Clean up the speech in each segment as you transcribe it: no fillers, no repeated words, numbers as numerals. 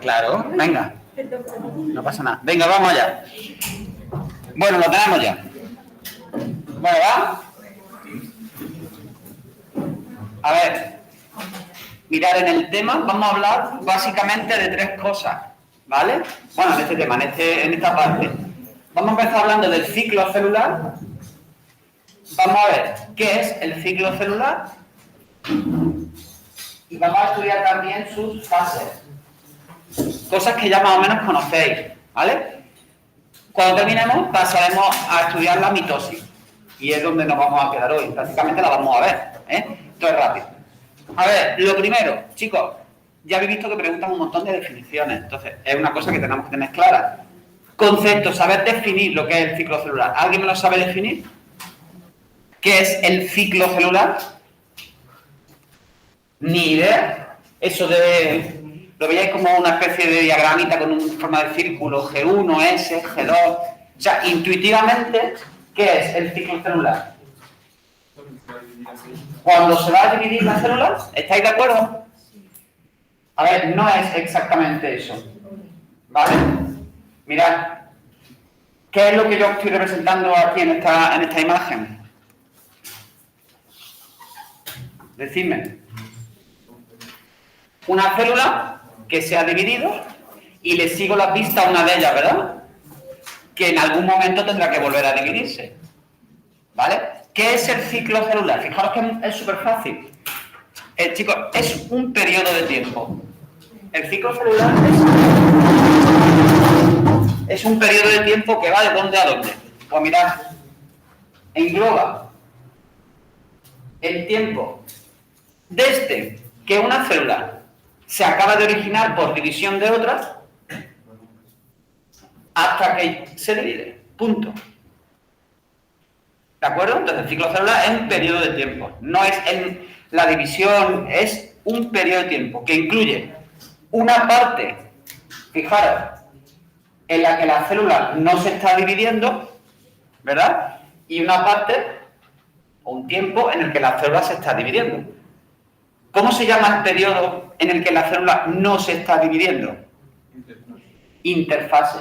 Claro, venga. No pasa nada. Venga, vamos allá. Bueno, lo tenemos ya. Bueno, va. A ver. Mirad, en el tema vamos a hablar básicamente de tres cosas, ¿vale? Bueno, en este tema, en esta parte. Vamos a empezar hablando del ciclo celular. Vamos a ver qué es el ciclo celular. Y vamos a estudiar también sus fases. Cosas que ya más o menos conocéis, ¿vale? Cuando terminemos pasaremos a estudiar la mitosis. Y es donde nos vamos a quedar hoy. Prácticamente la vamos a ver, ¿eh? Esto es rápido. A ver, lo primero, chicos, ya habéis visto que preguntan un montón de definiciones. Entonces, es una cosa que tenemos que tener clara. Concepto, saber definir lo que es el ciclo celular. ¿Alguien me lo sabe definir? ¿Qué es el ciclo celular? Ni idea. Eso de... Lo veíais como una especie de diagramita con una forma de círculo, G1, S, G2. O sea, intuitivamente, ¿qué es el ciclo celular? Cuando se va a dividir la célula, ¿estáis de acuerdo? A ver, no es exactamente eso. ¿Vale? Mirad. ¿Qué es lo que yo estoy representando aquí en esta imagen? Decidme. Una célula que se ha dividido y le sigo la pista a una de ellas, ¿verdad? Que en algún momento tendrá que volver a dividirse. ¿Vale? ¿Qué es el ciclo celular? Fijaros que es súper fácil. Chicos, es un periodo de tiempo. El ciclo celular es un periodo de tiempo que va de dónde a dónde. Pues mirad, engloba el tiempo desde que una célula se acaba de originar por división de otra hasta que se divide. Punto. ¿De acuerdo? Entonces el ciclo celular es un periodo de tiempo. No es la división, es un periodo de tiempo que incluye una parte, fijaros, en la que la célula no se está dividiendo, ¿verdad? Y una parte, o un tiempo, en el que la célula se está dividiendo. ¿Cómo se llama el periodo en el que la célula no se está dividiendo? Interfase.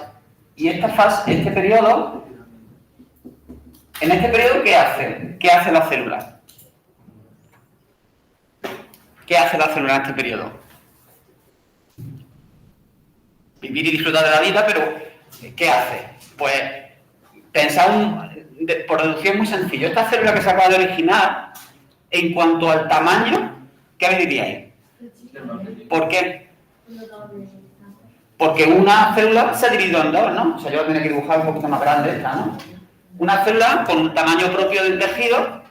Y esta fase, este periodo, en este periodo, ¿qué hace? ¿Qué hace la célula? ¿Qué hace la célula en este periodo? Vivir y disfrutar de la vida, pero ¿qué hace? Pues pensad, por deducción muy sencillo, esta célula que se acaba de originar, en cuanto al tamaño, ¿qué me diríais? ¿Por qué? Porque una célula se ha dividido en dos, ¿no? O sea, yo voy a tener que dibujar un poquito más grande esta, ¿no? Una célula con un tamaño propio del tejido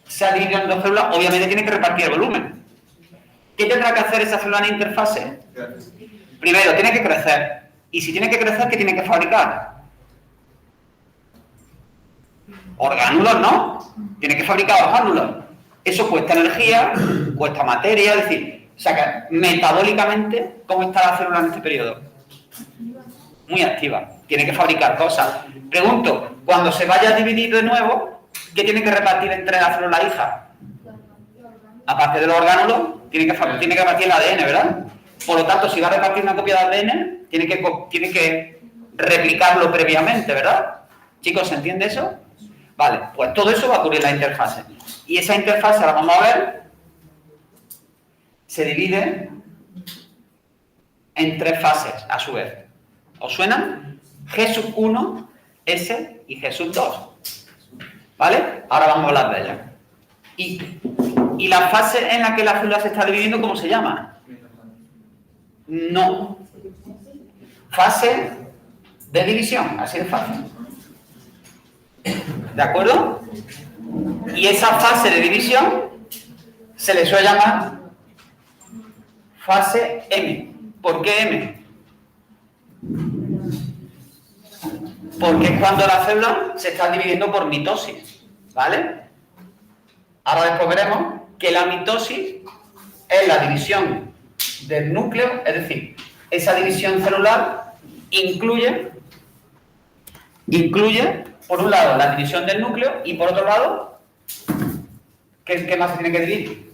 se ha dividido en dos células, obviamente tiene que repartir el volumen. ¿Qué tendrá que hacer esa célula en interfase? Primero, tiene que crecer. Y si tiene que crecer, ¿qué tiene que fabricar? Orgánulos, ¿no? Tiene que fabricar orgánulos. Eso cuesta energía, cuesta materia, es decir, o sea que metabólicamente, ¿cómo está la célula en este periodo? Muy activa. Tiene que fabricar cosas. Pregunto, cuando se vaya a dividir de nuevo, ¿qué tiene que repartir entre la célula hija? Aparte de los orgánulos, tiene que repartir el ADN, ¿verdad? Por lo tanto, si va a repartir una copia de ADN, tiene que replicarlo previamente, ¿verdad? Chicos, ¿se entiende eso? Vale, pues todo eso va a ocurrir en la interfase. Y esa interfase, la vamos a ver, se divide en tres fases, a su vez. ¿Os suenan? G1, S y G2. ¿Vale? Ahora vamos a hablar de ellas. ¿Y la fase en la que la célula se está dividiendo, cómo se llama? No. Fase de división, así de fácil. ¿De acuerdo? Y esa fase de división se le suele llamar fase M. ¿Por qué M? Porque es cuando la célula se está dividiendo por mitosis, ¿vale? Ahora después veremos que la mitosis es la división del núcleo, es decir, esa división celular incluye por un lado la división del núcleo y por otro lado, ¿qué más se tiene que dividir?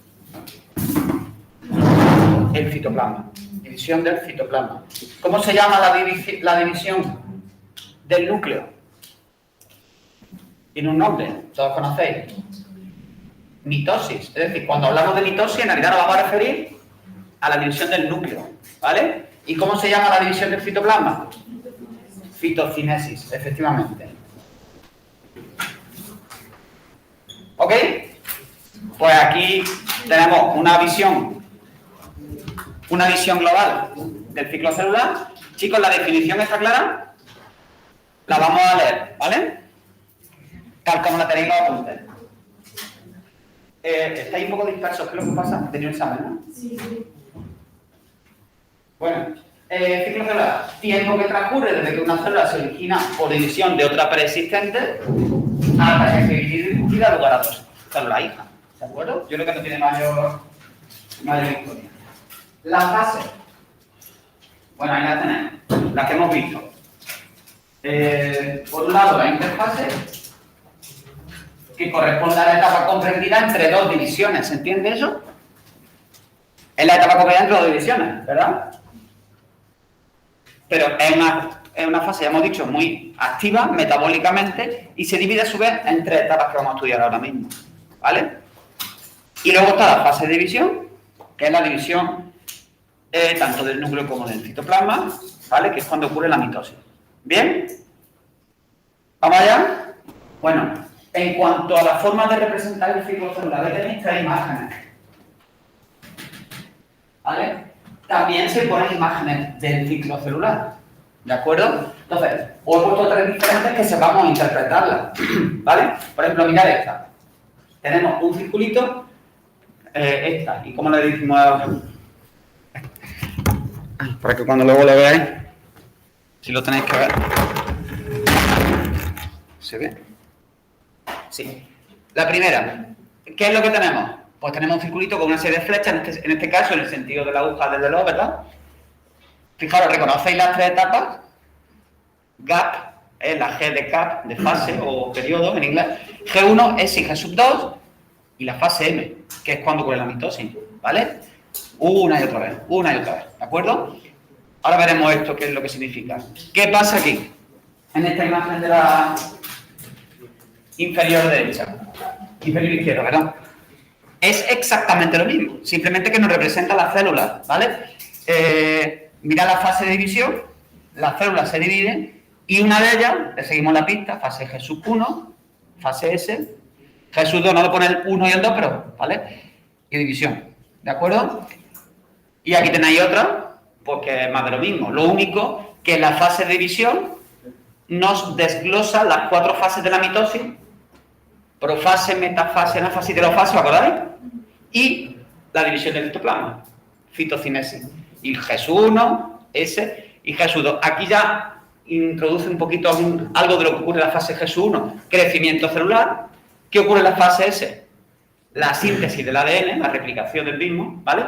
El citoplasma. División del citoplasma. ¿Cómo se llama la división del núcleo? Tiene un nombre, todos conocéis. Mitosis. Es decir, cuando hablamos de mitosis, en realidad nos vamos a referir a la división del núcleo, ¿vale? ¿Y cómo se llama la división del citoplasma? Fitocinesis, efectivamente. ¿Ok? Pues aquí tenemos una visión global del ciclo celular. Chicos, ¿la definición está clara? La vamos a leer, ¿vale? Tal como la tenéis los apuntes. Estáis un poco dispersos, ¿qué es lo que pasa? Tenéis un examen, ¿no? Sí. Bueno, ciclo celular. Tiempo que transcurre desde que una célula se origina por división de otra preexistente hasta que se divide y da lugar a dos células hijas. ¿De acuerdo? Yo creo que no tiene mayor historia. La fase. Bueno, ahí la tenemos. La que hemos visto. Por un lado, la interfase, que corresponde a la etapa comprendida entre dos divisiones. ¿Se entiende eso? Es la etapa comprendida entre dos divisiones, ¿verdad? Pero es una fase, ya hemos dicho, muy activa metabólicamente y se divide a su vez en tres etapas que vamos a estudiar ahora mismo. ¿Vale? Y luego está la fase de división, que es la división tanto del núcleo como del citoplasma, ¿vale? Que es cuando ocurre la mitosis. ¿Bien? ¿Vamos allá? Bueno, en cuanto a la forma de representar el ciclo celular, tenéis tres imágenes. ¿Vale? También se ponen imágenes del ciclo celular. ¿De acuerdo? Entonces, os he puesto tres diferentes que sepamos interpretarlas. ¿Vale? Por ejemplo, mirad esta. Tenemos un circulito, esta, y como le decimos para que cuando luego lo veáis, si lo tenéis que ver, ¿se ve? Sí. La primera, ¿qué es lo que tenemos? Pues tenemos un circulito con una serie de flechas, en este caso en el sentido de la aguja del reloj, ¿verdad? Fijaros, ¿reconocéis las tres etapas? Gap, la G de gap, de fase o periodo en inglés. G1 es y G2 y la fase M, que es cuando ocurre la mitosis, ¿vale? Una y otra vez, ¿de acuerdo? Ahora veremos esto, qué es lo que significa. ¿Qué pasa aquí? En esta imagen de la inferior derecha, inferior izquierda, ¿verdad? Es exactamente lo mismo, simplemente que nos representa las células, ¿vale? Mira la fase de división, las células se dividen y una de ellas, le seguimos la pista, fase G1, fase S, G2 no le pone el 1 y el 2, pero, ¿vale? Y división, ¿de acuerdo? Y aquí tenéis otra, pues que es más de lo mismo. Lo único que en la fase de división nos desglosa las cuatro fases de la mitosis: profase, metafase, anafase y telofase, ¿os acordáis? Y la división del citoplasma, fitocinesis. Y G1, S y G2. Aquí ya introduce un poquito algo de lo que ocurre en la fase G1, crecimiento celular. ¿Qué ocurre en la fase S? La síntesis del ADN, la replicación del mismo, ¿vale?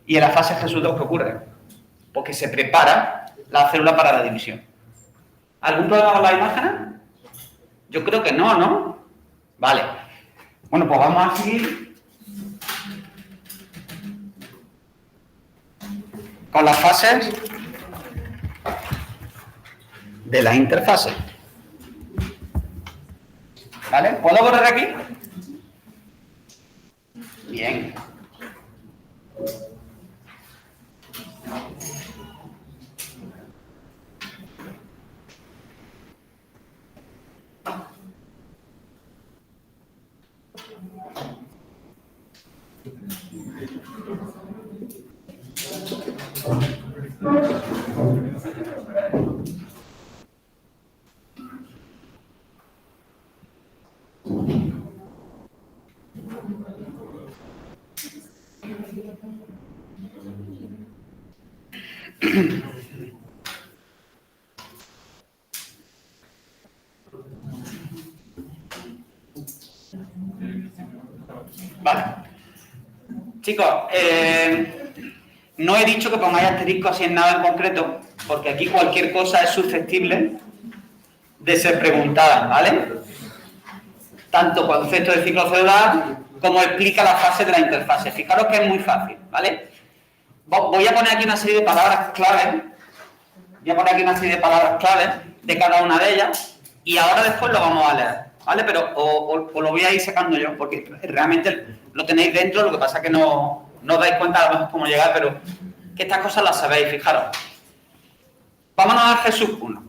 Y en la fase G2, ¿qué ocurre? Porque se prepara la célula para la división. ¿Algún problema con la imagen? Yo creo que no, ¿no? Vale. Bueno, pues vamos a seguir con las fases de la interfase. ¿Vale? ¿Puedo borrar aquí? Bien. Vale. Chicos, no he dicho que pongáis asterisco así en nada en concreto, porque aquí cualquier cosa es susceptible de ser preguntada, ¿vale? Tanto concepto de ciclo celular como explica la fase de la interfase. Fijaros que es muy fácil, ¿vale? Voy a poner aquí una serie de palabras clave. Voy a poner aquí una serie de palabras clave de cada una de ellas y ahora después lo vamos a leer, ¿vale? Pero os lo voy a ir sacando yo porque realmente lo tenéis dentro, lo que pasa es que no os dais cuenta a lo mejor cómo llegar, pero que estas cosas las sabéis, fijaros. Vámonos a Jesús 1.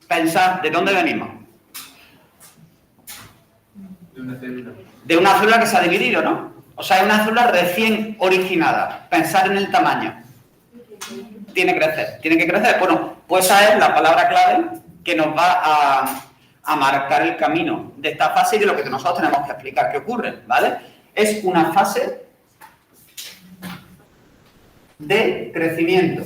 Pensad, ¿de dónde venimos? De una célula. De una célula que se ha dividido, ¿no? O sea, es una célula recién originada. Pensar en el tamaño. Tiene que crecer. ¿Tiene que crecer? Bueno, pues esa es la palabra clave que nos va a marcar el camino de esta fase y de lo que nosotros tenemos que explicar qué ocurre, ¿vale? Es una fase de crecimiento.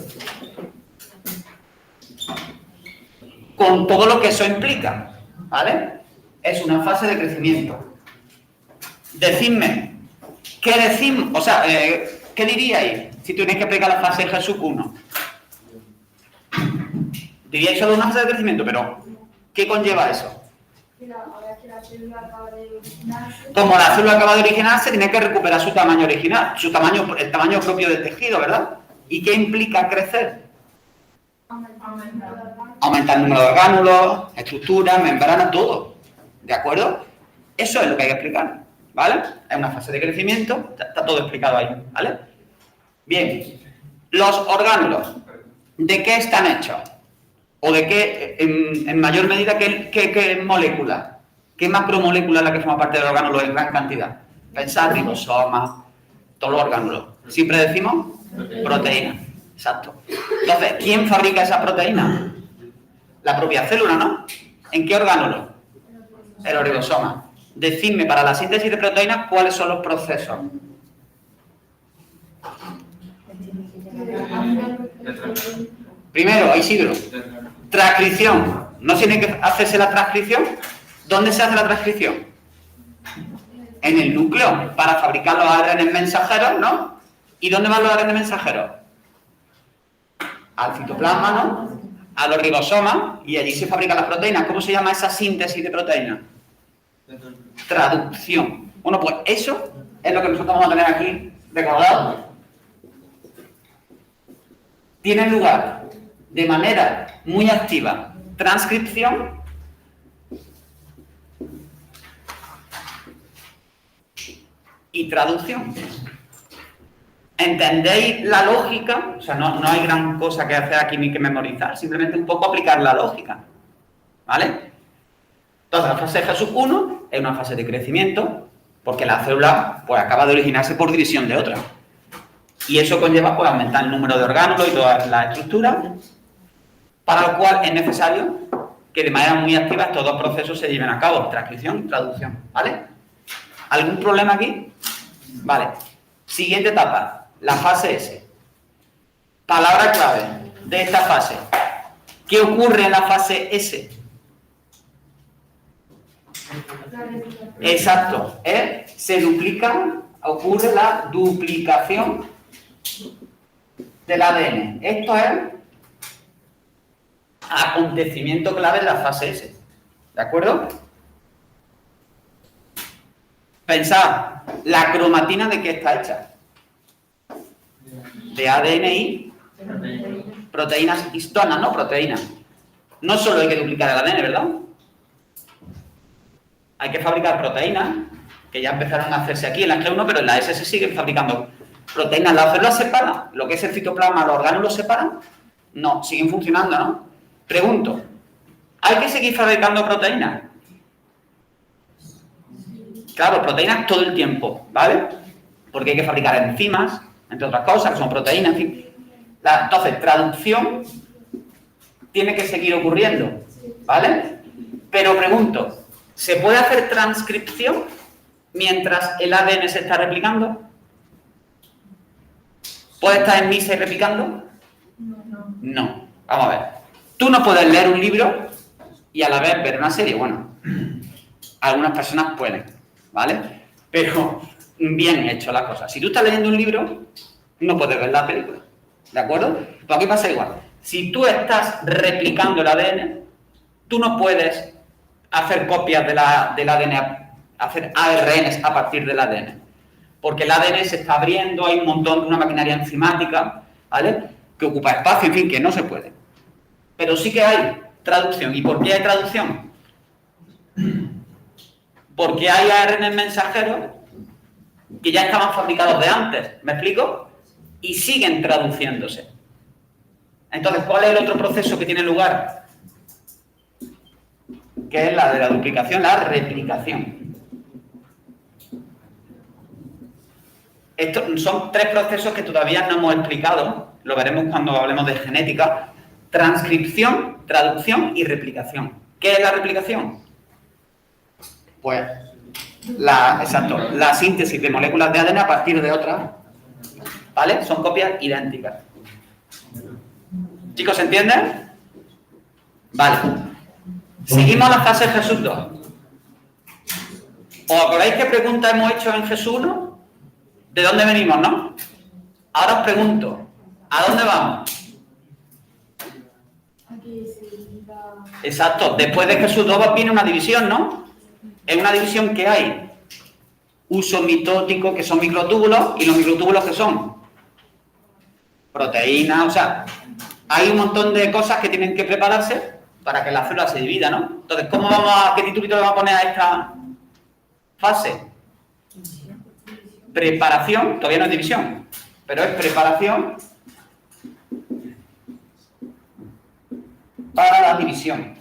Con todo lo que eso implica, ¿vale? Es una fase de crecimiento. Decidme, ¿qué decimos? O sea, ¿qué diríais si tuvierais que explicar la fase de Jesús 1? Diríais solo una fase de crecimiento, pero ¿qué conlleva eso? Como la célula acaba de originarse, tiene que recuperar su tamaño original, el tamaño propio del tejido, ¿verdad? ¿Y qué implica crecer? Aumentar el número de orgánulos, estructuras, membranas, todo. ¿De acuerdo? Eso es lo que hay que explicar, ¿vale? Es una fase de crecimiento, está todo explicado ahí, ¿vale? Bien, los orgánulos, ¿de qué están hechos? ¿O de qué, en mayor medida, qué molécula? ¿Qué macromolécula es la que forma parte del orgánulo en gran cantidad? Pensad, ribosomas, todos los orgánulos. Siempre decimos proteína. Exacto. Entonces, ¿quién fabrica esa proteína? La propia célula, ¿no? ¿En qué orgánulo? El ribosoma. Decidme, para la síntesis de proteínas, ¿cuáles son los procesos? Primero, Isidro, transcripción. ¿No tiene que hacerse la transcripción? ¿Dónde se hace la transcripción? En el núcleo, para fabricar los ARN mensajeros, ¿no? ¿Y dónde van los ARN mensajeros? Al citoplasma, ¿no? A los ribosomas, y allí se fabrican las proteínas. ¿Cómo se llama esa síntesis de proteínas? Traducción. Bueno, pues eso es lo que nosotros vamos a tener aquí recordado. Tiene lugar de manera muy activa transcripción y traducción. ¿Entendéis la lógica? O sea, no hay gran cosa que hacer aquí ni que memorizar, simplemente un poco aplicar la lógica, ¿vale? Entonces, la fase de Jesús 1 es una fase de crecimiento, porque la célula pues acaba de originarse por división de otra. Y eso conlleva pues aumentar el número de orgánulos y todas las estructuras, para lo cual es necesario que de manera muy activa estos dos procesos se lleven a cabo, transcripción y traducción, ¿vale? ¿Algún problema aquí? Vale. Siguiente etapa, la fase S. Palabra clave de esta fase. ¿Qué ocurre en la fase S? Exacto, se duplican, ocurre la duplicación del ADN. Esto es acontecimiento clave de la fase S. ¿De acuerdo? Pensad, ¿la cromatina de qué está hecha? De ADN y proteínas histonas, ¿no? Proteínas. No solo hay que duplicar el ADN, ¿verdad? Hay que fabricar proteínas, que ya empezaron a hacerse aquí en la G1, pero en la S se siguen fabricando proteínas. ¿Las células separan? ¿Lo que es el citoplasma, los orgánulos separan? No, siguen funcionando, ¿no? Pregunto, ¿hay que seguir fabricando proteínas? Claro, proteínas todo el tiempo, ¿vale? Porque hay que fabricar enzimas, entre otras cosas, que son proteínas, en fin. Entonces, traducción tiene que seguir ocurriendo, ¿vale? Pero pregunto, ¿se puede hacer transcripción mientras el ADN se está replicando? ¿Puede estar en misa y replicando? No. Vamos a ver. Tú no puedes leer un libro y a la vez ver una serie. Bueno, algunas personas pueden, ¿vale? Pero bien hecho la cosa. Si tú estás leyendo un libro, no puedes ver la película, ¿de acuerdo? Pues aquí pasa igual. Si tú estás replicando el ADN, tú no puedes hacer copias del ADN, hacer ARNs a partir del ADN. porque el ADN se está abriendo, hay un montón de una maquinaria enzimática, ¿vale? Que ocupa espacio, en fin, que no se puede. Pero sí que hay traducción. ¿Y por qué hay traducción? Porque hay ARN mensajeros que ya estaban fabricados de antes, ¿me explico? Y siguen traduciéndose. Entonces, ¿cuál es el otro proceso que tiene lugar? Que es la de la duplicación, la replicación. Estos son tres procesos que todavía no hemos explicado, lo veremos cuando hablemos de genética: transcripción, traducción y replicación. ¿Qué es la replicación? Pues la síntesis de moléculas de ADN a partir de otras, ¿vale? Son copias idénticas. ¿Chicos, se entienden? Vale. Seguimos la fase Jesús 2. ¿Os acordáis qué pregunta hemos hecho en Jesús 1? ¿De dónde venimos, no? Ahora os pregunto, ¿a dónde vamos? Exacto, después de Jesús 2 viene una división, ¿no? Es una división que hay uso mitótico, que son microtúbulos, y los microtúbulos que son proteínas, o sea, hay un montón de cosas que tienen que prepararse para que la célula se divida, ¿no? Entonces, ¿qué titulito le vamos a poner a esta fase? Preparación, todavía no es división, pero es preparación para la división.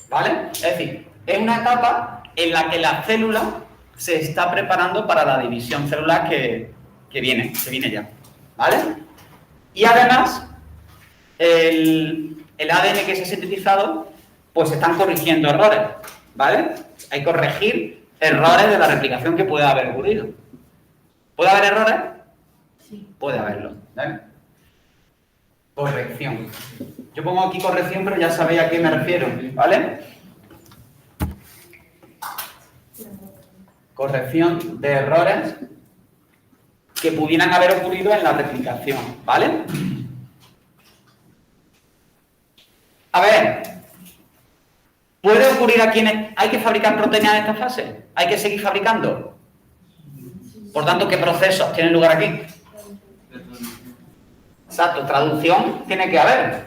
¿Vale? Es decir, es una etapa en la que la célula se está preparando para la división celular que viene ya. ¿Vale? Y además, el ADN que se ha sintetizado, pues se están corrigiendo errores. ¿Vale? Hay que corregir errores de la replicación que puede haber ocurrido. ¿Puede haber errores? Sí. Puede haberlo. ¿Vale? Corrección. Yo pongo aquí corrección, pero ya sabéis a qué me refiero, ¿vale? Corrección de errores que pudieran haber ocurrido en la replicación, ¿vale? A ver, ¿puede ocurrir a quienes hay que fabricar proteínas en esta fase? ¿Hay que seguir fabricando? Por tanto, ¿qué procesos tienen lugar aquí? Exacto, traducción tiene que haber.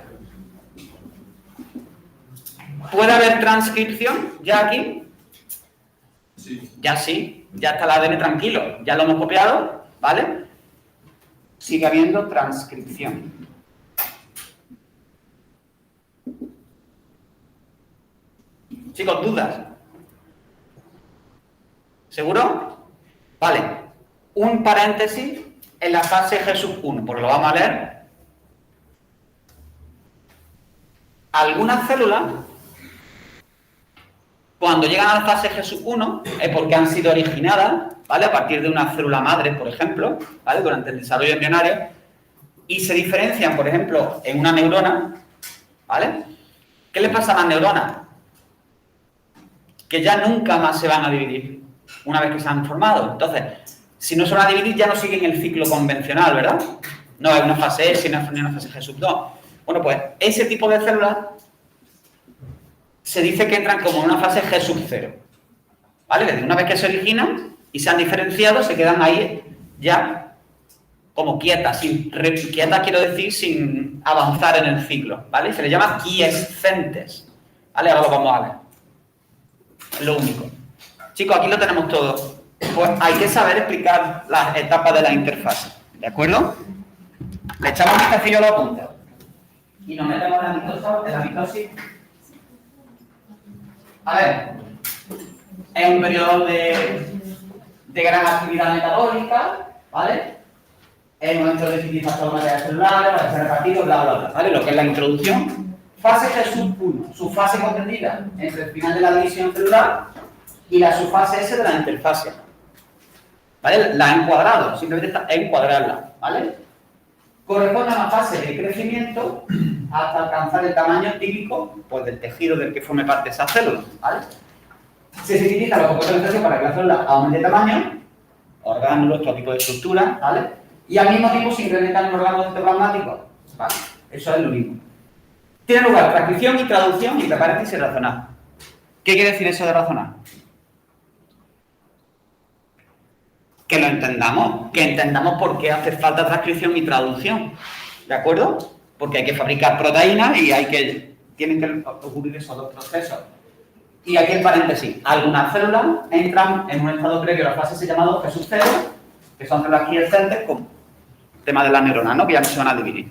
¿Puede haber transcripción ya aquí? Sí. Ya sí, ya está el ADN tranquilo, ya lo hemos copiado, ¿vale? Sigue habiendo transcripción. Chicos, ¿dudas? ¿Seguro? Vale. Un paréntesis en la fase Jesús 1, porque lo vamos a leer. Algunas células, cuando llegan a la fase Jesús 1, es porque han sido originadas, ¿vale? A partir de una célula madre, por ejemplo, ¿vale? Durante el desarrollo embrionario, y se diferencian, por ejemplo, en una neurona, ¿vale? ¿Qué les pasa a las neuronas? Que ya nunca más se van a dividir una vez que se han formado. Entonces, si no se van a dividir, ya no siguen el ciclo convencional, ¿verdad? No es una fase S, no es una fase Jesús 2. Bueno, pues ese tipo de células se dice que entran como en una fase Jesús 0. ¿Vale? Desde una vez que se originan y se han diferenciado, se quedan ahí ya como quietas. Quietas quiero decir sin avanzar en el ciclo, ¿vale? Se les llama quiescentes. ¿Vale? Ahora lo vamos a ver. Es lo único. Chicos, aquí lo tenemos todo. Pues hay que saber explicar las etapas de la interfase. ¿De acuerdo? Le echamos un vistacillo a los apuntes. Y nos metemos en la mitosis. A ver, es un periodo de gran actividad metabólica, ¿vale? Es un momento de sintetización de materiales celulares, para ser repartido, bla, bla, bla, ¿vale? Lo que es la introducción. Fase Jesús 1, su fase comprendida entre el final de la división celular y la subfase S de la interfase. ¿Vale? La ha encuadrado, simplemente está encuadrarla, ¿vale? Corresponde a una fase de crecimiento hasta alcanzar el tamaño típico, pues, del tejido del que forme parte esa célula, ¿vale? Se sintetiza los compuestos de necesario para que la célula aumente de tamaño, orgánulos, todo tipo de estructuras, ¿vale? Y al mismo tiempo se incrementan los órganos citoplasmáticos, ¿vale? Eso es lo mismo. Tiene lugar transcripción y traducción y entre paréntesis razonar. ¿Qué quiere decir eso de razonar? Que lo entendamos, que entendamos por qué hace falta transcripción y traducción, ¿de acuerdo? Porque hay que fabricar proteínas y tienen que ocurrir esos dos procesos. Y aquí el paréntesis, algunas células entran en un estado previo a la fase llamado Jesús cero, que son células quiescentes con tema de las neuronas, ¿no? Que ya no se van a dividir.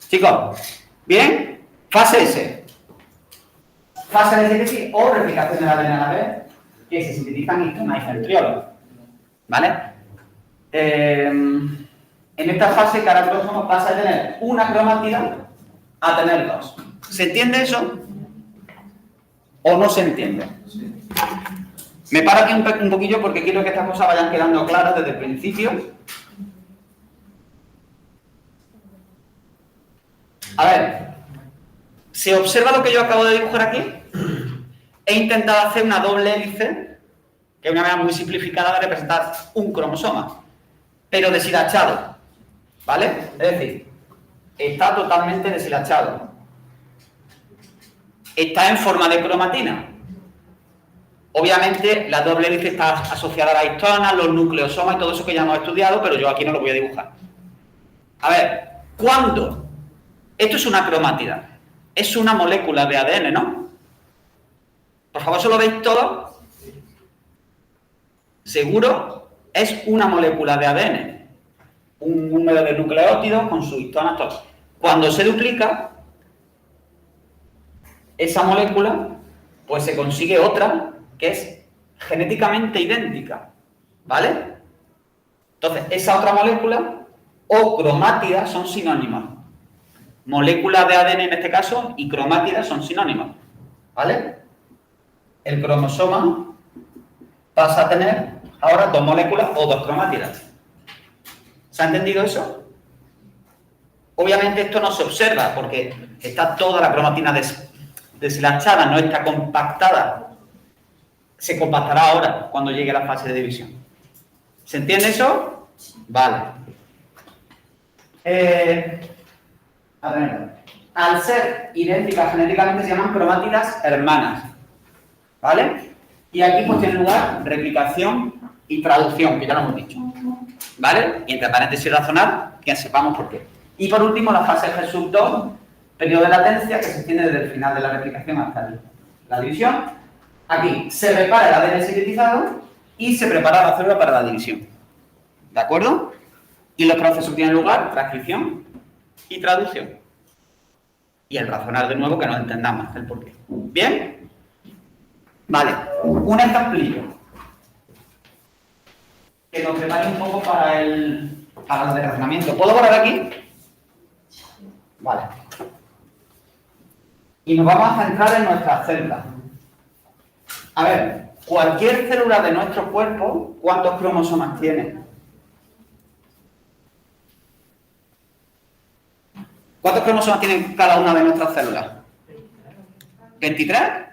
Chicos, ¿bien? Fase S. Fase de síntesis o replicación de la ADN a la vez, que se sintetizan histonas y centriolos. ¿Vale? En esta fase, cada cromosoma pasa de tener una cromática a tener dos. ¿Se entiende eso? ¿O no se entiende? Me paro aquí un poquillo porque quiero que estas cosas vayan quedando claras desde el principio. A ver, ¿se observa lo que yo acabo de dibujar aquí? He intentado hacer una doble hélice, que es una manera muy simplificada de representar un cromosoma, pero deshilachado, ¿vale? Es decir, está totalmente deshilachado. Está en forma de cromatina. Obviamente, la doble hélice está asociada a la histona, los nucleosomas y todo eso que ya hemos estudiado, pero yo aquí no lo voy a dibujar. A ver, ¿cuándo? Esto es una cromátida. Es una molécula de ADN, ¿no? Por favor, ¿se lo veis todo? ¿Seguro? Es una molécula de ADN. Un número de nucleótidos con sus histonas, todo. Cuando se duplica, esa molécula, pues se consigue otra que es genéticamente idéntica, ¿vale? Entonces, esa otra molécula o cromátida son sinónimos. Molécula de ADN en este caso y cromátida son sinónimos, ¿vale? El cromosoma pasa a tener ahora dos moléculas o dos cromátidas. ¿Se ha entendido eso? Obviamente esto no se observa porque está toda la cromatina deshilachada, no está compactada. Se compactará ahora cuando llegue la fase de división. ¿Se entiende eso? Vale. A ver, al ser idénticas genéticamente se llaman cromátidas hermanas, ¿vale? Y aquí pues tiene lugar replicación y traducción, que ya lo hemos dicho, ¿vale? Y entre paréntesis razonar, que sepamos por qué. Y por último la fase G2, periodo de latencia, que se extiende desde el final de la replicación hasta la división. Aquí se prepara el ADN sintetizado y se prepara la célula para la división, ¿de acuerdo? Y los procesos tienen lugar, transcripción y traducción. Y el razonar de nuevo que nos entendamos el porqué. ¿Bien? Vale, un ejemplillo que nos prepare un poco para el razonamiento. ¿Puedo borrar aquí? Vale. Y nos vamos a centrar en nuestras células. A ver, cualquier célula de nuestro cuerpo, ¿cuántos cromosomas tiene? ¿Cuántos cromosomas tienen cada una de nuestras células? ¿23?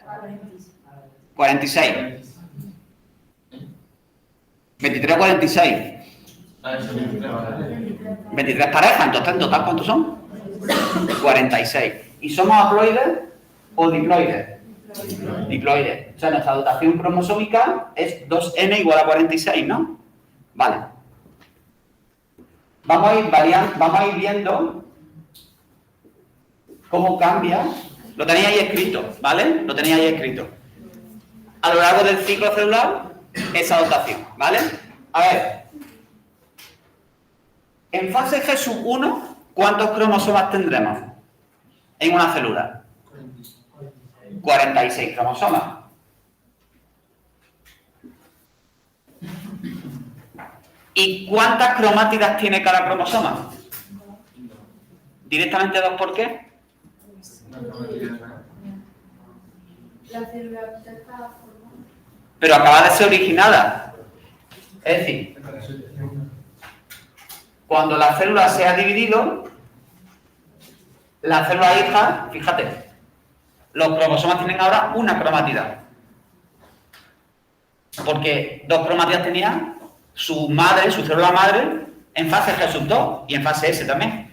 46. 23 o 46. 23 parejas, entonces en total ¿cuántos son? 46. ¿Y somos haploides o diploides? Diploides. O sea, nuestra dotación cromosómica es 2n igual a 46, ¿no? Vale. Vamos a ir viendo cómo cambia. Lo tenéis ahí escrito, ¿vale? Lo tenéis ahí escrito. A lo largo del ciclo celular, esa dotación, ¿vale? A ver. En fase G1, ¿cuántos cromosomas tendremos en una célula? 46 cromosomas. ¿Y cuántas cromátidas tiene cada cromosoma? Directamente 2, ¿por qué? La célula está formada. Pero acaba de ser originada. Es decir, cuando la célula se ha dividido, la célula hija, fíjate, los cromosomas tienen ahora una cromátida. Porque 2 cromátidas tenía su madre, su célula madre, en fase G2 y en fase S también.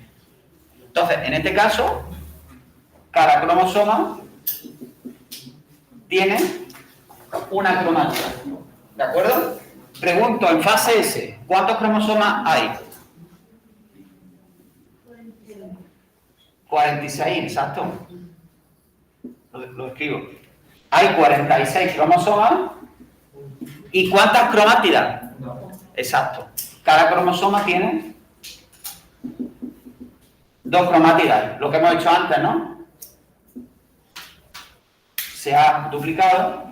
Entonces, en este caso, cada cromosoma tiene una cromática. ¿De acuerdo? Pregunto, en fase S, ¿cuántos cromosomas hay? 46, exacto. Lo escribo. Hay 46 cromosomas. ¿Y cuántas cromátidas? Exacto. Cada cromosoma tiene 2 cromátidas. Lo que hemos hecho antes, ¿no? Se ha duplicado.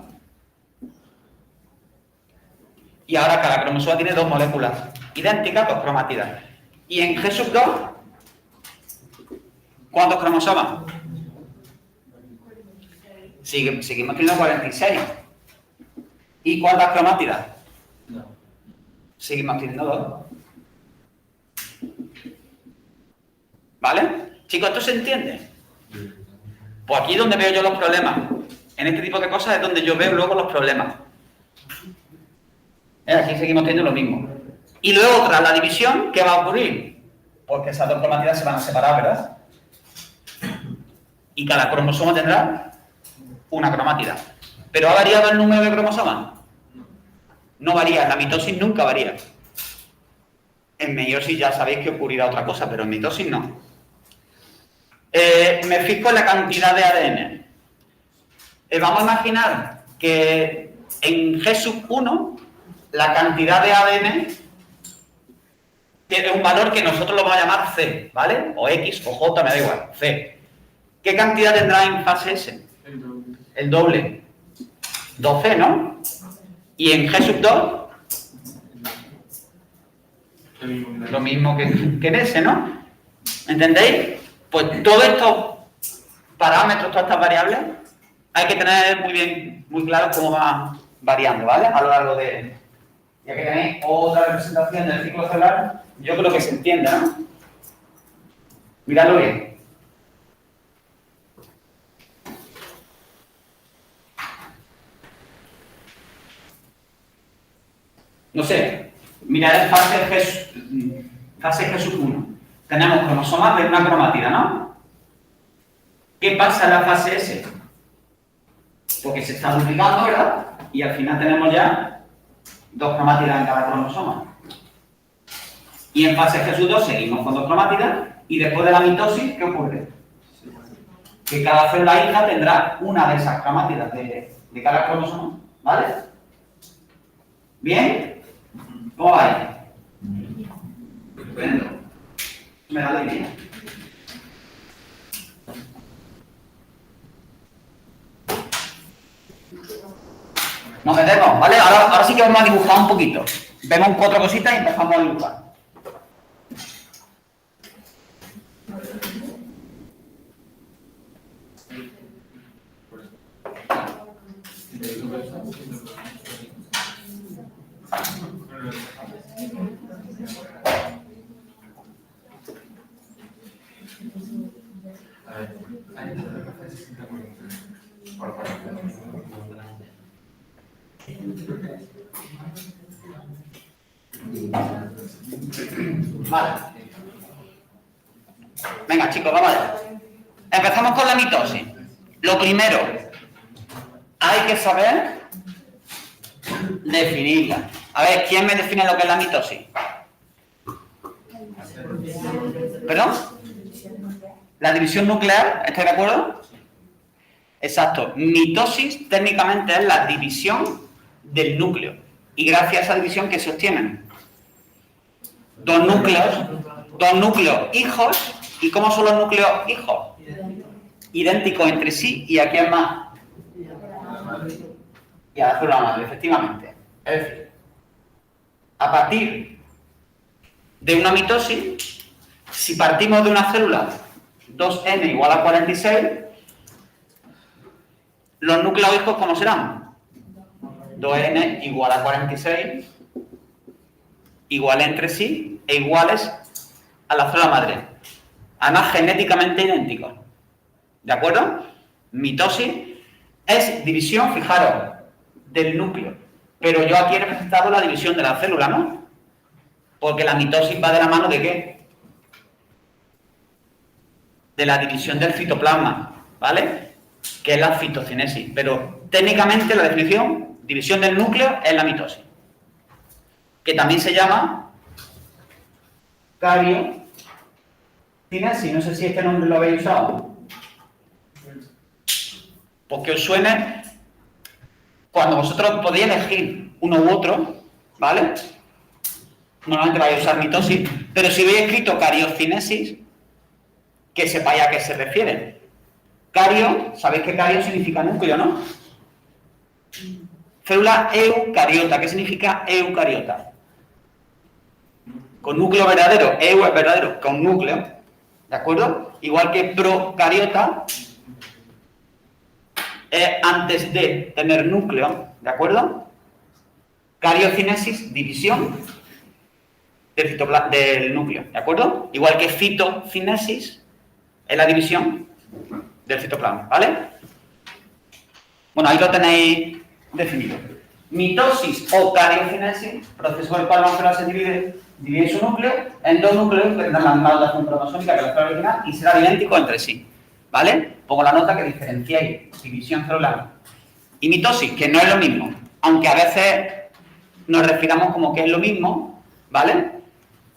Y ahora cada cromosoma tiene 2 moléculas idénticas, 2 cromátidas. Y en G2, ¿cuántos cromosomas? Seguimos teniendo 46. ¿Y cuántas cromátidas? Seguimos teniendo 2. ¿Vale? Chicos, ¿esto se entiende? Pues aquí es donde veo yo los problemas. En este tipo de cosas es donde yo veo luego los problemas. Aquí seguimos teniendo lo mismo. Y luego, tras la división, ¿qué va a ocurrir? Porque esas 2 cromátidas se van a separar, ¿verdad? Y cada cromosoma tendrá una cromatida. ¿Pero ha variado el número de cromosomas? No varía, en la mitosis nunca varía. En meiosis ya sabéis que ocurrirá otra cosa, pero en mitosis no. Me fijo en la cantidad de ADN. Vamos a imaginar que en G1 la cantidad de ADN tiene un valor que nosotros lo vamos a llamar C, ¿vale? O X o J, me da igual, C. ¿Qué cantidad tendrá en fase S? El doble. 12, ¿no? Y en G2, lo mismo que en S, ¿no? ¿Entendéis? Pues todos estos parámetros, todas estas variables, hay que tener muy claro cómo van variando, ¿vale? A lo largo de... Ya que tenéis otra representación del ciclo celular, yo creo que se entiende, ¿no? Miradlo bien. No sé, mirad en fase G1. Tenemos cromosomas de una cromatida, ¿no? ¿Qué pasa en la fase S? Porque se está duplicando, ¿verdad? Y al final tenemos ya 2 cromátidas en cada cromosoma. Y en fase G2 seguimos con 2 cromátidas y después de la mitosis, ¿qué ocurre? Que cada célula hija tendrá una de esas cromátidas de cada cromosoma, ¿vale? ¿Bien? ¿Cómo va ahí? Estupendo. Me da la idea. Nos metemos, ¿vale? Ahora sí que vamos a dibujar un poquito. Vemos 4 cositas y empezamos a dibujar. Vale. Venga, chicos, vamos allá. Empezamos con la mitosis. Lo primero, hay que saber definirla. A ver, ¿quién me define lo que es la mitosis? ¿Perdón? ¿La división nuclear? ¿Estáis de acuerdo? Exacto. Mitosis técnicamente es la división del núcleo. Y gracias a esa división que se obtienen dos núcleos hijos. ¿Y cómo son los núcleos hijos? Idénticos entre sí. ¿Y a quién más? Y a la célula madre, efectivamente. Es decir, a partir de una mitosis, si partimos de una célula 2n igual a 46, los núcleos hijos, ¿cómo serán? 2n igual a 46, iguales entre sí e iguales a la célula madre. Además, genéticamente idénticos. ¿De acuerdo? Mitosis es división, fijaros, del núcleo. Pero yo aquí he representado la división de la célula, ¿no? Porque la mitosis va de la mano ¿de qué? De la división del citoplasma. ¿vale? Que es la fitocinesis. Pero técnicamente la definición, división del núcleo, es la mitosis. Que también se llama cariocinesis. No sé si este nombre lo habéis usado. Porque os suene, cuando vosotros podéis elegir uno u otro, ¿vale? Normalmente vais a usar mitosis, pero si veis escrito cariocinesis, que sepáis a qué se refiere. Cario, sabéis que cario significa núcleo, ¿no? Célula eucariota, ¿qué significa eucariota? Con núcleo verdadero, eu es verdadero, con núcleo, ¿de acuerdo? Igual que procariota es antes de tener núcleo, ¿de acuerdo? Cariocinesis, división del núcleo, ¿de acuerdo? Igual que fitocinesis es la división del citoplasma, ¿vale? Bueno, ahí lo tenéis definido. Mitosis o cariocinesis, proceso por el cual la célula se divide su núcleo en dos núcleos que tendrán la misma dotación cromosómica que la célula original y serán idénticos entre sí, ¿vale? Pongo la nota que diferenciáis división celular y mitosis, que no es lo mismo, aunque a veces nos refiramos como que es lo mismo, ¿vale?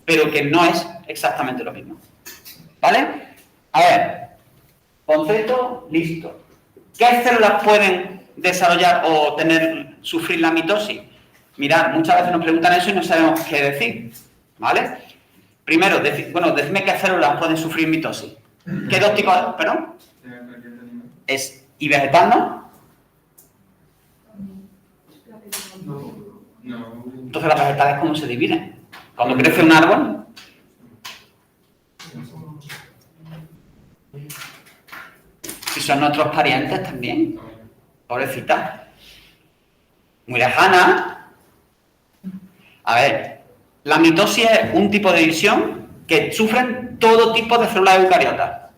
Pero que no es exactamente lo mismo, ¿vale? A ver, concepto, listo. ¿Qué células pueden desarrollar o sufrir la mitosis? Mirad, muchas veces nos preguntan eso y no sabemos qué decir, ¿vale? Primero, decidme qué células pueden sufrir mitosis. ¿Qué dos tipos? ¿Perdón? ¿Y vegetal no? No. Entonces las vegetales, ¿cómo se dividen? Cuando crece un árbol, si son nuestros parientes también, pobrecita, muy lejana. A ver, la mitosis es un tipo de división que sufren todo tipo de células eucariotas,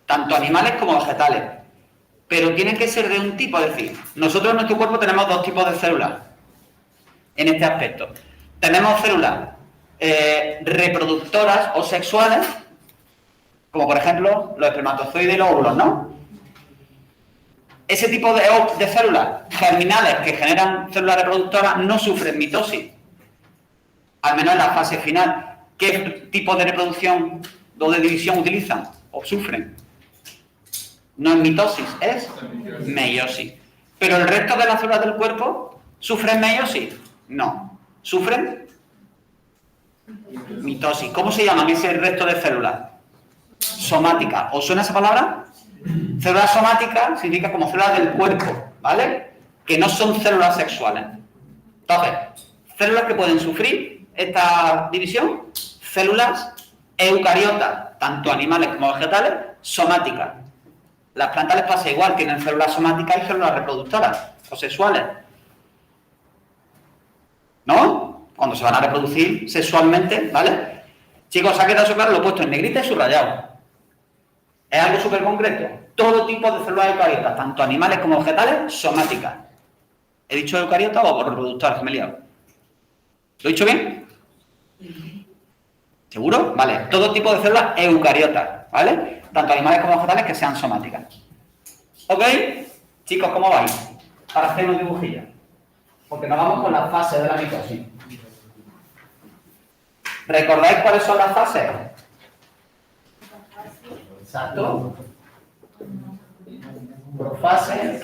tanto animales como vegetales, pero tienen que ser de un tipo, es decir, nosotros en nuestro cuerpo tenemos dos tipos de células en este aspecto. Tenemos células reproductoras o sexuales, como por ejemplo los espermatozoides y los óvulos, ¿no? Ese tipo de células germinales que generan células reproductoras no sufren mitosis, al menos en la fase final. ¿Qué tipo de reproducción o de división utilizan o sufren? No es mitosis, es meiosis. ¿Pero el resto de las células del cuerpo sufren meiosis? No. ¿Sufren? Mitosis. ¿Cómo se llaman ese resto de células? Somáticas. ¿Os suena esa palabra? Células somáticas significa como células del cuerpo, ¿vale? Que no son células sexuales. Entonces, células que pueden sufrir esta división, células eucariotas, tanto animales como vegetales, somáticas. Las plantas les pasa igual, tienen células somáticas y células reproductoras o sexuales, ¿no? Cuando se van a reproducir sexualmente, ¿vale? Chicos, ¿se ha quedado claro? Lo he puesto en negrita y subrayado. Es algo súper concreto. Todo tipo de células eucariotas, tanto animales como vegetales, somáticas. ¿He dicho eucariotas o reproductoras? ¿Me he liado? ¿Lo he dicho bien? ¿Seguro? Vale. Todo tipo de células eucariotas, ¿vale? Tanto animales como vegetales que sean somáticas. ¿Ok? Chicos, ¿cómo vais? Para hacer unos dibujillos. Porque nos vamos con las fases de la mitosis. ¿Recordáis cuáles son las fases? Exacto. Profase,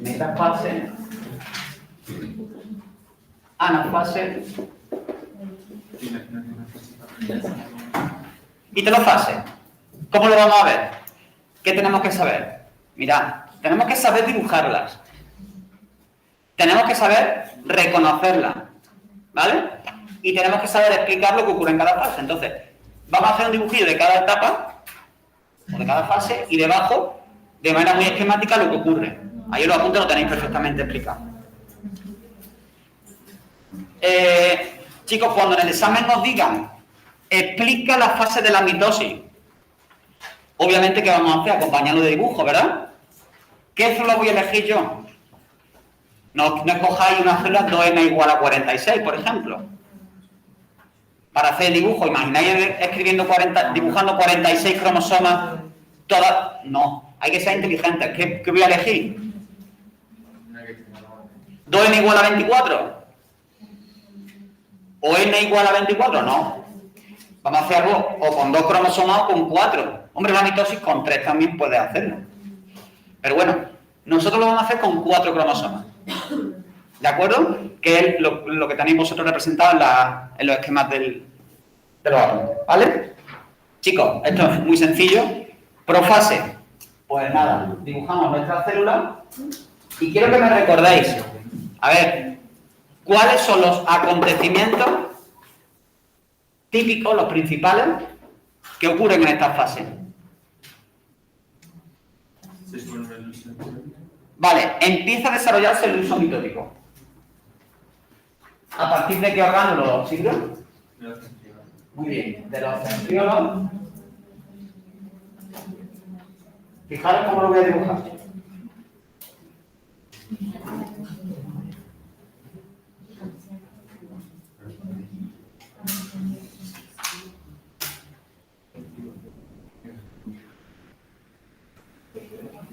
metafase, anafase y telofase. ¿Cómo lo vamos a ver? ¿Qué tenemos que saber? Mirad, tenemos que saber dibujarlas. Tenemos que saber reconocerlas, ¿vale? Y tenemos que saber explicar lo que ocurre en cada fase. Entonces, vamos a hacer un dibujillo de cada etapa, o de cada fase, y debajo, de manera muy esquemática, lo que ocurre. Ahí los apuntes lo tenéis perfectamente explicado. Chicos, cuando en el examen nos digan, explica la fase de la mitosis, obviamente, ¿qué vamos a hacer? Acompañarlo de dibujo, ¿verdad? ¿Qué célula voy a elegir yo? No escojáis una célula 2n igual a 46, por ejemplo. para hacer el dibujo, imagináis escribiendo dibujando 46 cromosomas, todas. No, hay que ser inteligentes. ¿Qué voy a elegir? ¿2n igual a 24? ¿O n igual a 24? No. Vamos a hacer algo o con 2 cromosomas o con 4. Hombre, la mitosis con 3 también puede hacerlo. Pero bueno, nosotros lo vamos a hacer con 4 cromosomas. ¿De acuerdo? Que es lo que tenéis vosotros representado en los esquemas de los átomos. ¿Vale? Chicos, esto es muy sencillo. Profase. Pues nada, dibujamos nuestra célula y quiero que me recordéis, a ver, ¿cuáles son los acontecimientos típicos, los principales, que ocurren en esta fase? Vale, empieza a desarrollarse el uso mitótico. ¿A partir de qué orgánulo lo sirve? Muy bien, de los centriolos. Fijaros cómo lo voy a dibujar.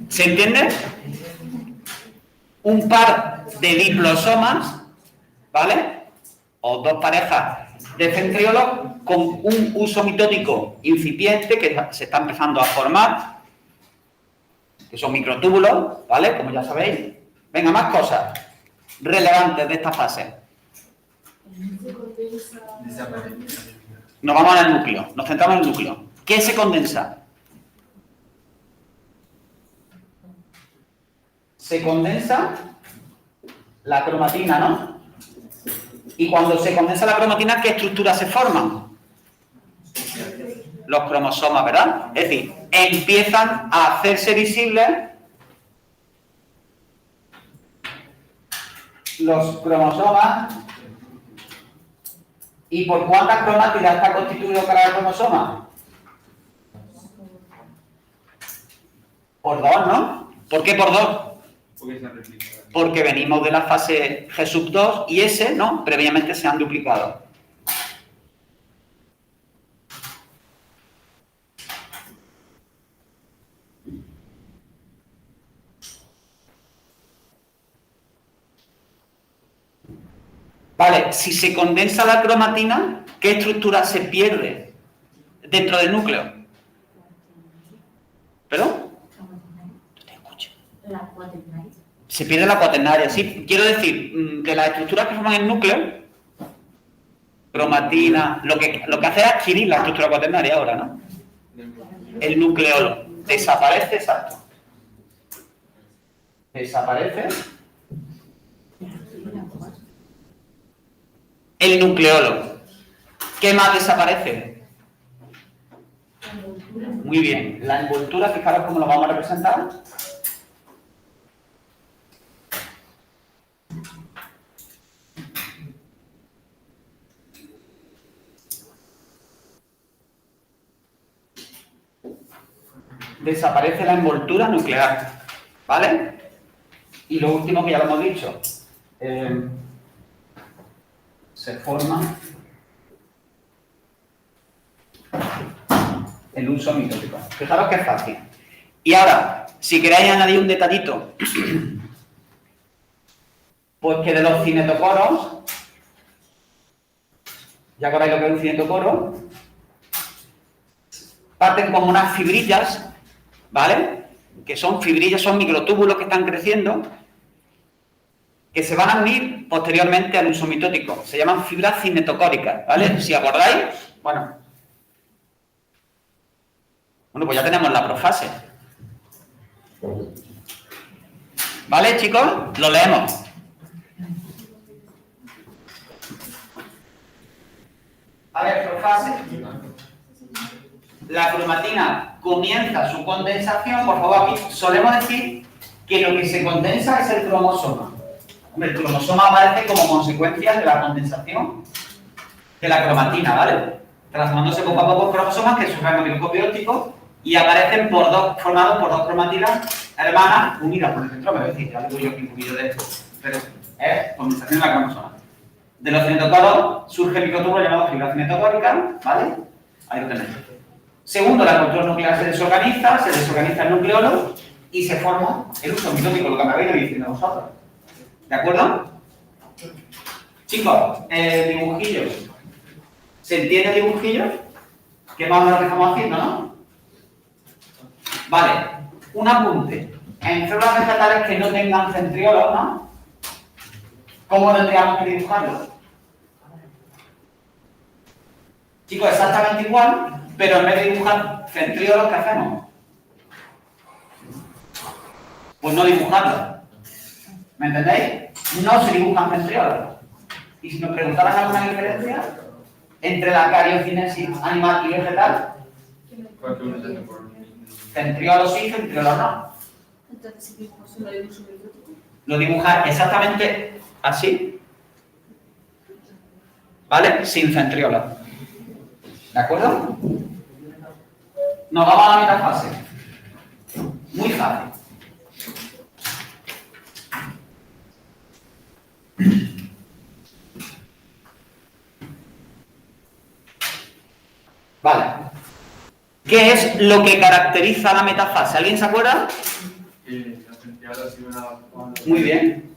¿Se entiende? Un par de diplosomas, ¿vale? O dos parejas de centriolos con un uso mitótico incipiente que se está empezando a formar, que son microtúbulos, ¿vale? Como ya sabéis. Venga, más cosas relevantes de esta fase. Nos vamos al núcleo, nos centramos en el núcleo. ¿Qué se condensa? Se condensa la cromatina, ¿no? Y cuando se condensa la cromatina, ¿qué estructuras se forman? Los cromosomas, ¿verdad? Es decir, empiezan a hacerse visibles los cromosomas. ¿Y por cuántas cromátidas está constituido cada cromosoma? Por 2, ¿no? ¿Por qué por 2? Porque venimos de la fase G sub 2 y S, ¿no? Previamente se han duplicado. Vale, si se condensa la cromatina, ¿qué estructura se pierde dentro del núcleo? ¿Perdón? No te escucho. La cuaternaria. Se pierde la cuaternaria, sí. Quiero decir que las estructuras que forman el núcleo, cromatina, lo que hace es adquirir la estructura cuaternaria ahora, ¿no? El nucleolo. Desaparece, exacto. Desaparece el nucleolo. ¿Qué más desaparece? Muy bien. La envoltura, fijaros cómo lo vamos a representar. Desaparece la envoltura nuclear, ¿vale? Y lo último que ya lo hemos dicho, se forma el uso mitótico. Fijaros que es fácil. Y ahora, si queréis añadir un detallito, pues que de los cinetocoros, ya acordáis lo que es un cinetocoro, parten como unas fibrillas, ¿vale? Que son fibrillas, son microtúbulos que están creciendo, que se van a unir posteriormente al uso mitótico. Se llaman fibras cinetocóricas, ¿vale? Si acordáis, bueno, pues ya tenemos la profase. ¿Vale, chicos? Lo leemos. A ver, profase. La cromatina comienza su condensación. Por favor, aquí solemos decir que lo que se condensa es el cromosoma. Hombre, el cromosoma aparece como consecuencia de la condensación de la cromatina, ¿vale? Transformándose poco a poco en cromosomas que sufren el microscopio óptico y aparecen formados por dos cromatinas hermanas unidas por el centrómero. Es decir, ya lo digo yo aquí un poquillo de esto, pero es condensación de la cromosoma. De los cinetocoros surge el microtubo llamado fibra cinetocórica, ¿vale? Ahí lo tenéis. Segundo, la estructura nuclear se desorganiza el nucleolo y se forma el uso mitótico, lo que me habéis diciendo vosotros. ¿De acuerdo? Chicos, dibujillo. ¿Se entiende el dibujillo? ¿Qué más lo que estamos haciendo, no? Vale, un apunte. En células vegetales que no tengan centriolos, ¿no? ¿Cómo tendríamos que dibujarlo? Chicos, exactamente igual, pero en vez de dibujar centriolos, ¿qué hacemos? Pues no dibujarlo. ¿Me entendéis? No se dibujan centriolos. Y si nos preguntaran alguna diferencia entre la cariocinesis animal y vegetal, centriolos sí, centriolos no. Entonces, si dibujo solo de uso mitótico. Lo dibuja exactamente así, ¿vale? Sin centriolos. ¿De acuerdo? Nos vamos a la metafase. Muy fácil. Vale. ¿Qué es lo que caracteriza la metafase? ¿Alguien se acuerda? Muy bien.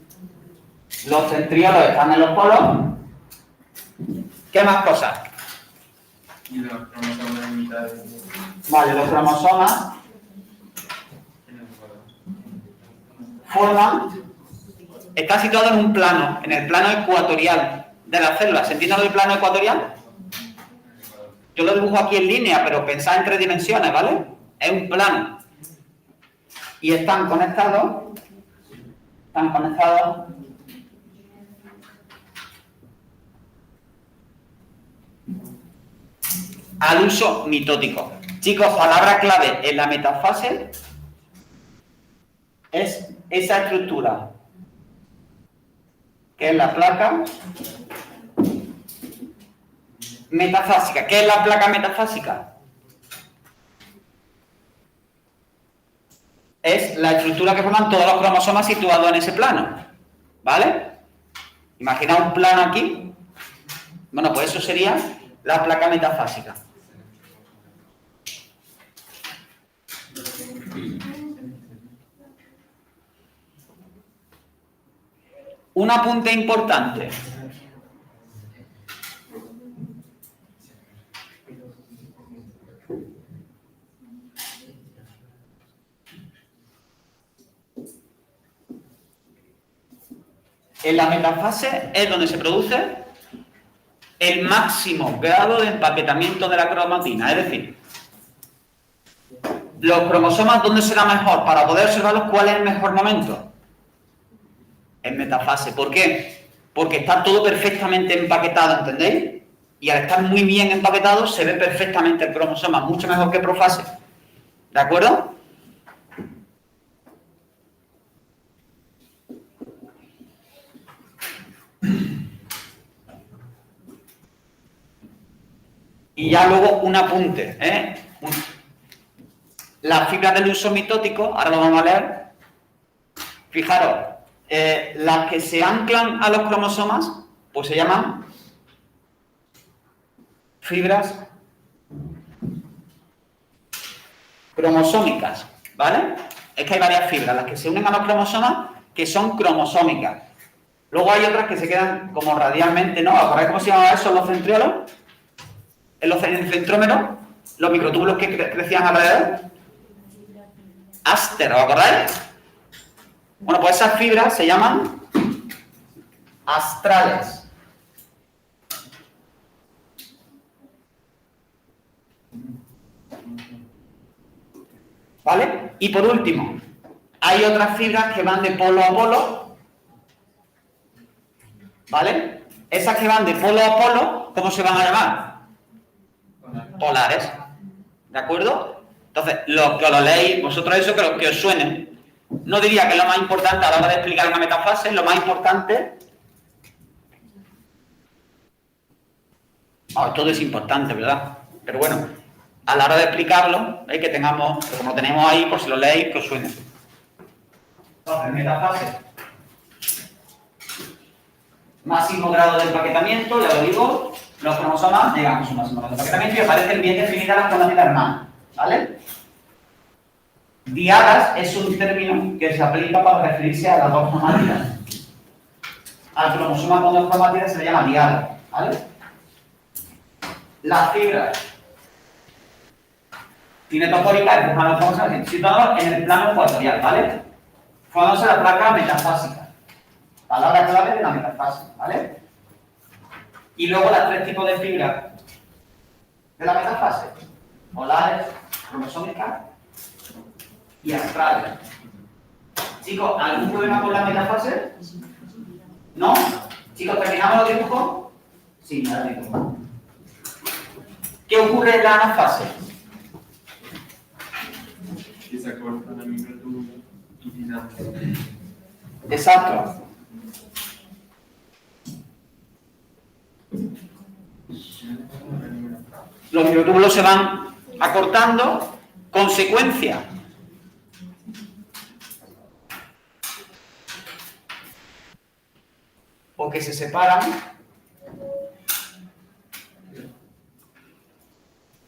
Los centriolos están en los polos. ¿Qué más cosas? Y los cromosomas en mitad de... Vale, los cromosomas forman... Está situado en un plano, en el plano ecuatorial de la célula. ¿Se entiende lo del plano ecuatorial? Yo lo dibujo aquí en línea, pero pensad en 3 dimensiones, ¿vale? Es un plano. Y están conectados al uso mitótico. Chicos, palabra clave en la metafase es esa estructura, que es la placa metafásica. ¿Qué es la placa metafásica? Es la estructura que forman todos los cromosomas situados en ese plano, ¿vale? Imagina un plano aquí. Bueno, pues eso sería la placa metafásica. Un apunte importante. En la metafase es donde se produce el máximo grado de empaquetamiento de la cromatina, es decir, los cromosomas, ¿dónde será mejor? Para poder observarlos, ¿cuál es el mejor momento? En metafase. ¿Por qué? Porque está todo perfectamente empaquetado, ¿entendéis? Y al estar muy bien empaquetado se ve perfectamente el cromosoma, mucho mejor que profase. ¿De acuerdo? Y ya luego un apunte, ¿eh? Las fibras del uso mitótico, ahora lo vamos a leer. Fijaros, las que se anclan a los cromosomas, pues se llaman fibras cromosómicas, ¿vale? Es que hay varias fibras, las que se unen a los cromosomas, que son cromosómicas. Luego hay otras que se quedan como radialmente, ¿no? ¿Acordáis cómo se llamaban esos los centriolos? En el centrómero, los microtúbulos que crecían alrededor. Áster, ¿os acordáis? Bueno, pues esas fibras se llaman astrales. ¿Vale? Y por último, hay otras fibras que van de polo a polo. ¿Vale? Esas que van de polo a polo, ¿cómo se van a llamar? Polares. ¿De acuerdo? Entonces, los que lo leéis, vosotros eso que os suene. No diría que es lo más importante a la hora de explicar una metafase, lo más importante... todo es importante, ¿verdad? Pero bueno, a la hora de explicarlo, que tengamos, como lo tenemos ahí, por si lo leéis, que os suene. Entonces, metafase. máximo grado de empaquetamiento, ya lo digo, los cromosomas llegan a su máximo grado de empaquetamiento y aparecen bien definidas las cromátidas hermanas, ¿vale? Diadas es un término que se aplica para referirse a las dos cromátidas. Al cromosoma con dos cromátidas se le llama diada, ¿vale? Las fibras cinetocóricas empujan los cromosomas situados en el plano ecuatorial, ¿vale? Formándose la placa metafásica. Palabra clave de la metafase, ¿vale? Y luego las tres tipos de fibras de la metafase: polares, cromosómicas y astrales. Chicos, ¿algún problema con la metafase? ¿No? Chicos, ¿terminamos los dibujos? Sí, ya lo digo. ¿Qué ocurre en la anafase? Que se acorta la microtubula y final. Exacto. Los microtúbulos se van acortando. Consecuencia: o que se separan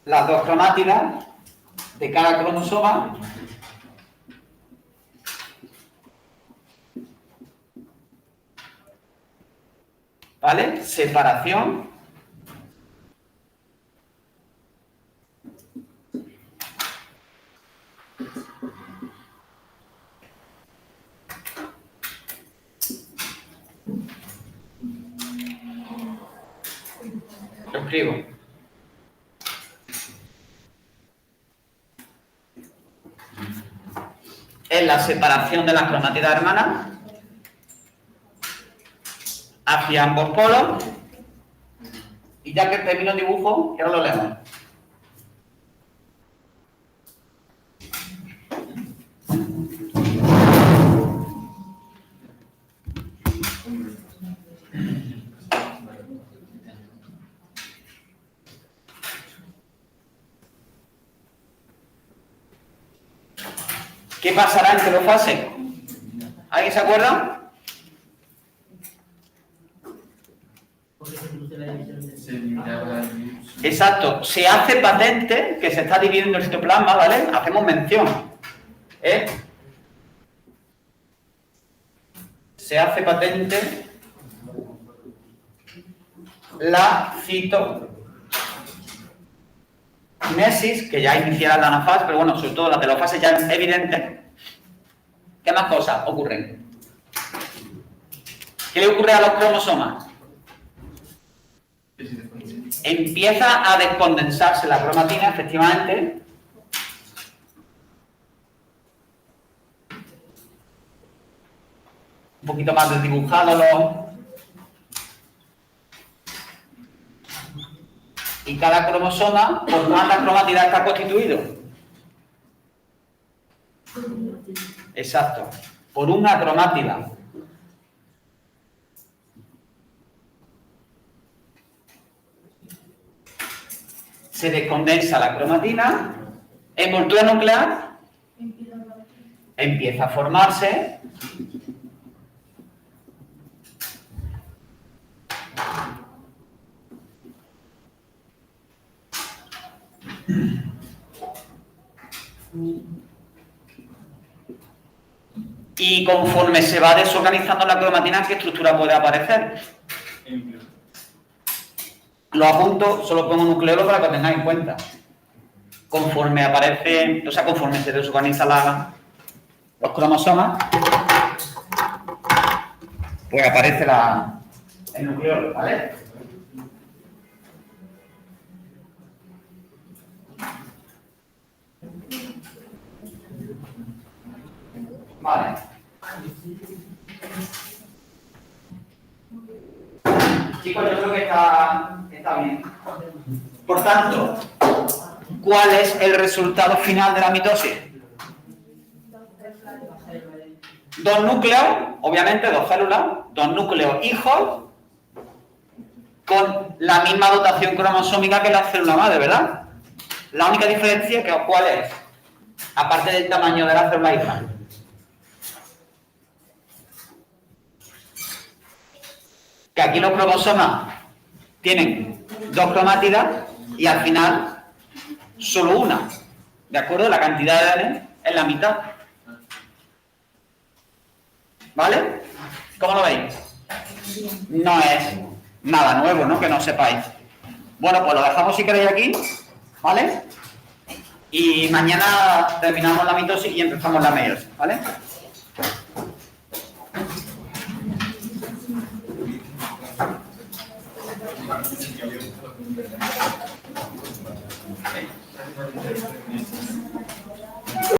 las dos cromátidas de cada cromosoma ¿vale? Separación. Lo escribo. Es la separación de las cromátidas hermanas hacia ambos polos. Y ya que termino el dibujo, que ahora lo leemos. ¿Qué pasará en telofase? ¿Alguien se acuerda? Se eliminaba la división. Exacto. Se hace patente que se está dividiendo el citoplasma, ¿vale? Hacemos mención. Se hace patente la citokinesis, que ya iniciará la anafase, pero bueno, sobre todo la telofase ya es evidente. ¿Qué más cosas ocurren? ¿Qué le ocurre a los cromosomas? Empieza a descondensarse la cromatina, efectivamente. Un poquito más desdibujándolo. Y cada cromosoma, ¿por cuántas cromátidas está constituido? Exacto, por una cromátida. Se descondensa la cromatina, envoltura nuclear empieza a formarse. Y conforme se va desorganizando la cromatina, ¿qué estructura puede aparecer? Lo apunto, solo pongo nucleolo para que lo tengáis en cuenta. Conforme aparece, o sea, conforme se desorganizan los cromosomas, pues aparece el nucleolo, ¿vale? Vale. Chicos, yo creo que está bien. Por tanto, ¿cuál es el resultado final de la mitosis? Dos núcleos, obviamente dos células, dos núcleos hijos, con la misma dotación cromosómica que la célula madre, ¿verdad? La única diferencia, ¿cuál es? Aparte del tamaño de la célula hija. que aquí los cromosomas tienen 2 cromátidas y al final solo una. ¿De acuerdo? La cantidad de ADN es la mitad. ¿Vale? ¿Cómo lo veis? No es nada nuevo, ¿no? Que no sepáis. Bueno, pues lo dejamos si queréis aquí, ¿vale? Y mañana terminamos la mitosis y empezamos la meiosis, ¿vale? Sí.